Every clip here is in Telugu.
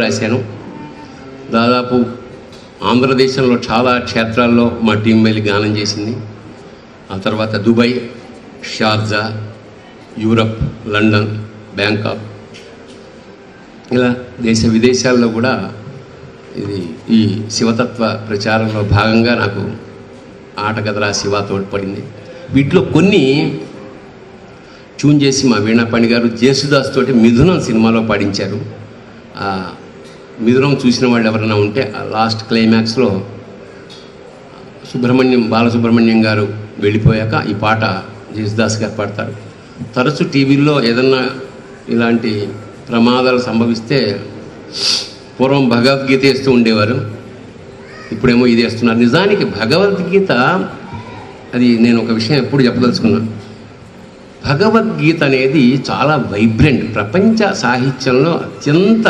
రాశాను. దాదాపు ఆంధ్రదేశంలో చాలా క్షేత్రాల్లో మా టీం వెళ్ళి గానం చేసింది. ఆ తర్వాత Dubai, Sharjah, Europe, London, Bangkok, ఇలా దేశ విదేశాల్లో కూడా ఈ శివతత్వ ప్రచారంలో భాగంగా నాకు ఆటగదరా శివ తోడ్పడింది. వీటిలో కొన్ని ట్యూన్ చేసి మా వీణాపాణి గారు జేసుదాస్ తోటి మిథునం సినిమాలో పాడించారు. మిథునం చూసిన వాళ్ళు ఎవరైనా ఉంటే లాస్ట్ క్లైమాక్స్లో బాలసుబ్రహ్మణ్యం గారు వెళ్ళిపోయాక ఈ పాట జేసుదాస్ గారు పాడతారు. తరచు టీవీల్లో ఏదన్నా ఇలాంటి ప్రమాదాలు సంభవిస్తే పూర్వం భగవద్గీత వేస్తూ ఉండేవారు, ఇప్పుడేమో ఇది వేస్తున్నారు. నిజానికి భగవద్గీత అది నేను ఒక విషయం ఎప్పుడు చెప్పదలుచుకున్నాను. భగవద్గీత అనేది చాలా వైబ్రెంట్, ప్రపంచ సాహిత్యంలో అత్యంత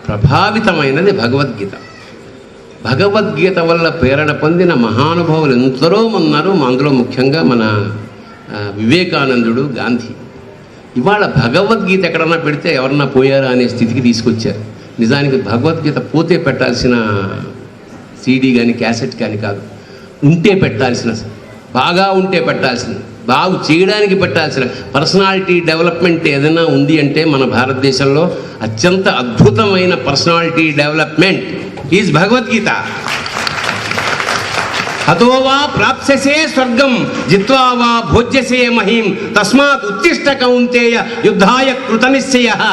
ప్రభావితమైనది భగవద్గీత. భగవద్గీత వల్ల ప్రేరణ పొందిన మహానుభావులు ఎందరో ఉన్నారు. అందులో ముఖ్యంగా మన వివేకానందుడు, గాంధీ. ఇవాళ భగవద్గీత ఎక్కడన్నా పెడితే ఎవరన్నా పోయారా అనే స్థితికి తీసుకొచ్చారు. నిజానికి భగవద్గీత పోతే పెట్టాల్సిన సీడీ కానీ క్యాసెట్ కానీ కాదు, ఉంటే పెట్టాల్సిన, బాగా ఉంటే పెట్టాల్సిన, బాగు చేయడానికి పెట్టాల్సిన పర్సనాలిటీ డెవలప్మెంట్ ఏదైనా ఉంది అంటే మన భారతదేశంలో అత్యంత అద్భుతమైన పర్సనాలిటీ డెవలప్మెంట్ ఈజ్ భగవద్గీత. అతోవా ప్రాప్స్యసే స్వర్గం జిత్వా వా భోజ్యసే మహీం తస్మాత్ ఉత్తిష్ట కౌంతేయ యుద్ధాయ కృతనిశ్చయః.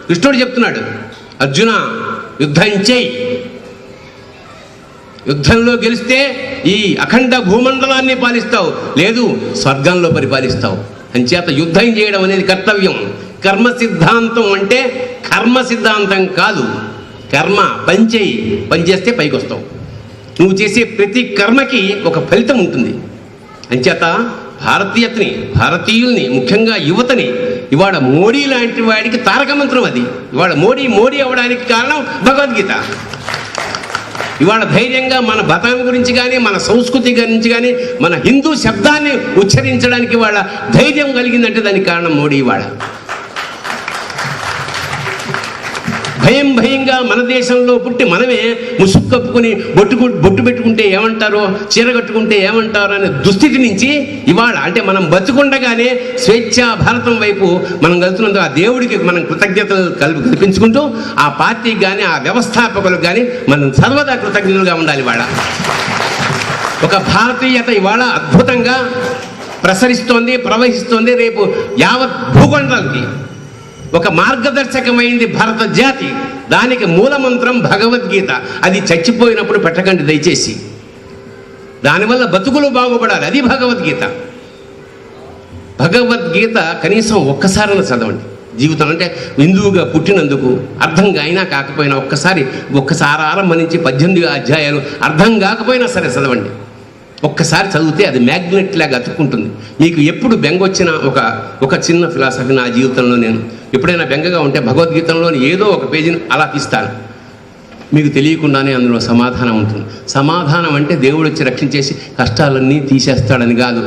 కృష్ణుడు చెప్తున్నాడు, అర్జున యుద్ధం చేయి, యుద్ధంలో గెలిస్తే ఈ అఖండ భూమండలాన్ని పాలిస్తావు, లేదు స్వర్గంలో పరిపాలిస్తావు. అంచేత యుద్ధం చేయడం అనేది కర్తవ్యం. కర్మ సిద్ధాంతం అంటే కర్మ సిద్ధాంతం కాదు, కర్మ పనిచేయి, పనిచేస్తే పైకి వస్తావు. నువ్వు చేసే ప్రతి కర్మకి ఒక ఫలితం ఉంటుంది. అంచేత భారతీయుల్ని, ముఖ్యంగా యువతని, ఇవాళ మోడీ లాంటి వాడికి తారక మంత్రం అది. ఇవాళ మోడీ అవ్వడానికి కారణం భగవద్గీత. ఇవాళ ధైర్యంగా మన మతం గురించి కానీ, మన సంస్కృతి గురించి కానీ, మన హిందూ శబ్దాన్ని ఉచ్చరించడానికి వాళ్ళ ధైర్యం కలిగిందంటే దానికి కారణం మోడీ. ఇవాళ భయంగా మన దేశంలో పుట్టి మనమే ముసుగు కప్పుకొని బొట్టు పెట్టుకుంటే ఏమంటారో, చీర కట్టుకుంటే ఏమంటారో అనే దుస్థితి నుంచి ఇవాళ అంటే మనం బతుకుండగానే స్వేచ్ఛా భారతం వైపు మనం వెళ్తున్నందుకు ఆ దేవుడికి మనం కృతజ్ఞతలు కల్పించుకుంటూ ఆ పార్టీకి కానీ, ఆ వ్యవస్థాపకులకు కానీ మనం సర్వదా కృతజ్ఞతలుగా ఉండాలి. ఇవాళ ఒక భారతీయత ఇవాళ అద్భుతంగా ప్రసరిస్తోంది, ప్రవహిస్తోంది. రేపు యావత్ భూఖండాలకి ఒక మార్గదర్శకమైంది భారత జాతి. దానికి మూలమంత్రం భగవద్గీత. అది చచ్చిపోయినప్పుడు పెట్టకండి దయచేసి. దానివల్ల బతుకులు బాగుపడాలి, అది భగవద్గీత. భగవద్గీత కనీసం ఒక్కసారైనా చదవండి జీవితం. అంటే హిందువుగా పుట్టినందుకు అర్థం అయినా కాకపోయినా ఒక్కసారి ఆరంభించి 18 అధ్యాయాలు అర్థం కాకపోయినా సరే చదవండి. ఒక్కసారి చదివితే అది మ్యాగ్నెట్ లాగా అతుక్కుంటుంది. మీకు ఎప్పుడు బెంగ వచ్చినా ఒక చిన్న ఫిలాసఫీ నా జీవితంలో నేను ఎప్పుడైనా బెంగగా ఉంటే భగవద్గీతలోని ఏదో ఒక పేజీని అలా తీస్తాను. మీకు తెలియకుండానే అందులో సమాధానం ఉంటుంది. సమాధానం అంటే దేవుడు వచ్చి రక్షించేసి కష్టాలన్నీ తీసేస్తాడని కాదు,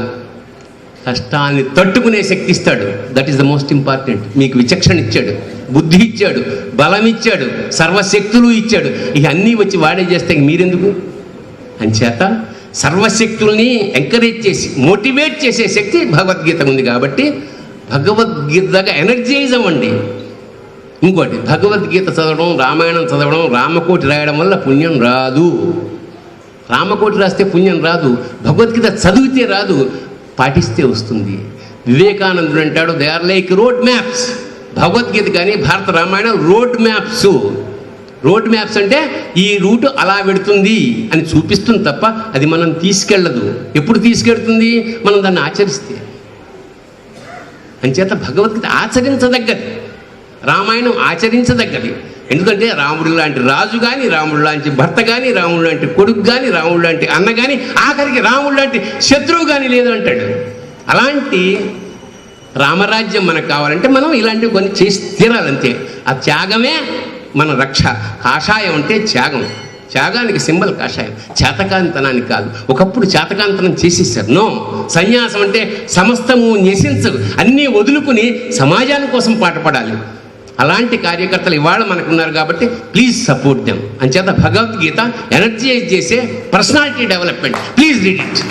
కష్టాన్ని తట్టుకునే శక్తి ఇస్తాడు. That is the most important. మీకు విచక్షణ ఇచ్చాడు, బుద్ధి ఇచ్చాడు, బలం ఇచ్చాడు, సర్వశక్తులు ఇచ్చాడు. ఇవన్నీ వచ్చి వాడే చేస్తే మీరెందుకు? అంచేత సర్వశక్తుల్ని ఎంకరేజ్ చేసి మోటివేట్ చేసే శక్తి భగవద్గీత ఉంది. కాబట్టి భగవద్గీతగా ఎనర్జైజ్ అవ్వండి. ఇంకోటి, భగవద్గీత చదవడం, రామాయణం చదవడం, రామకోటి రాయడం వల్ల పుణ్యం రాదు. రామకోటి రాస్తే పుణ్యం రాదు, భగవద్గీత చదివితే రాదు, పాటిస్తే వస్తుంది. వివేకానందుడు అంటాడు, they are like road maps. Bhagavadgita కానీ భారత Ramayanam road maps. Road maps అంటే ఈ రూట్ అలా పెడుతుంది అని చూపిస్తుంది తప్ప అది మనం తీసుకెళ్ళదు. ఎప్పుడు తీసుకెళ్తుంది? మనం దాన్ని ఆచరిస్తే. అంచేత భగవద్గీత ఆచరించదగ్గది, రామాయణం ఆచరించదగ్గది. ఎందుకంటే రాముడు లాంటి రాజు కానీ, రాముడు లాంటి భర్త కానీ, రాముడు లాంటి కొడుకు కానీ, రాముడు లాంటి అన్న కానీ, ఆఖరికి రాముడు లాంటి శత్రువు కానీ లేదు అంటాడు. అలాంటి రామరాజ్యం మనకు కావాలంటే మనం ఇలాంటివి కొన్ని చేసి తీరాలంతే. ఆ త్యాగమే మన రక్ష. కాషాయం అంటే త్యాగం, త్యాగానికి సింబల్ కాషాయం, చేతకాంతనానికి కాదు. ఒకప్పుడు చేతకాంతనం చేసేసారు. నో, సన్యాసం అంటే సమస్తము న్యసించదు, అన్నీ వదులుకుని సమాజాని కోసం పాటుపడాలి. అలాంటి కార్యకర్తలు ఇవాళ మనకున్నారు కాబట్టి ప్లీజ్ సపోర్ట్ దెమ్. అంచేత భగవద్గీత ఎనర్జైజ్ చేసే personality development. Please read it.